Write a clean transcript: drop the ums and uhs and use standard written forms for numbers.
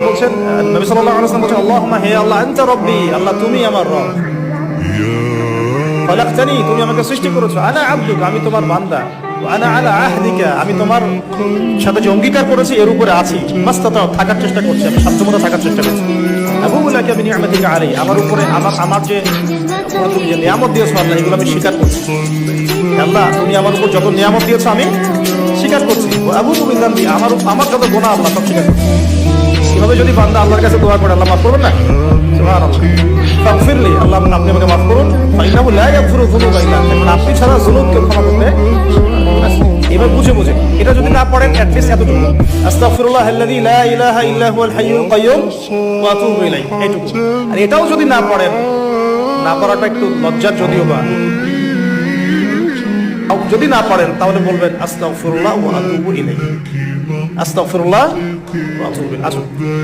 বলছেন, নবী সাল্লাল্লাহু আলাইহি ওয়াসাল্লাম বলছেন, আল্লাহুম্মা হে আল্লাহ, আনতা রাব্বি, আল্লাহ তুমি আমার রব, খালাকতানি, তুমি আমাকে সৃষ্টি করেছো, আনা আবদুকা, আমি তোমার বান্দা, ওয়া আনা আলা আহদিকা, আমি তোমার সাথে যে অঙ্গীকার করেছি এর উপরে আছি, মাস্তাতাও, থাকার চেষ্টা করছি, আমি সাধ্যমতো থাকার চেষ্টা করছি, আবু লাকা বিনিআমাতিকা আলাই, আমার উপরে আমার যে তুমি যে নিয়ামত দিয়েছো আল্লাহ, এগুলো আমি স্বীকার করছি। আল্লাহ তুমি আমার উপর যত নিয়ামত দিয়েছো আমি স্বীকার করছি, আবু বিযানবি, আমার যত গুনাহ আল্লাহ সব স্বীকার করছি। এভাবে যদি বান্দা আল্লাহর কাছে দোয়া করে, আল্লাহ মাফ করবেন না? সুবহানাল্লাহ। ফাগফিরলি, আল্লাহ আপনি আমাকে মাফ করুন, ফাইন্নাহু লা ইয়াগফিরু যুনুবা ইল্লা আনতা, কারণ আপনি ছাড়া যুনুবকে ক্ষমা করতে। এবার বুঝে বুঝে এটা যদি না পড়েন, অ্যাট লিস্ট এতটুকু, আস্তাগফিরুল্লাহ আল্লাযী লা ইলাহা ইল্লা হুয়াল হাইয়ুল কাইয়্যুম ওয়া আতুবু ইলাইহি, এইটুকু। আর এটাও যদি না পড়েন, না পড়াটা একটু লজ্জার যদিও বা, যদি না পারেন তাহলে বলবেন আস্তাগফিরুল্লাহ ওয়া আতুবু ইলাইহি, আস্তাগফিরুল্লাহ ওয়া আতুবু ইলাইহি। আসুন।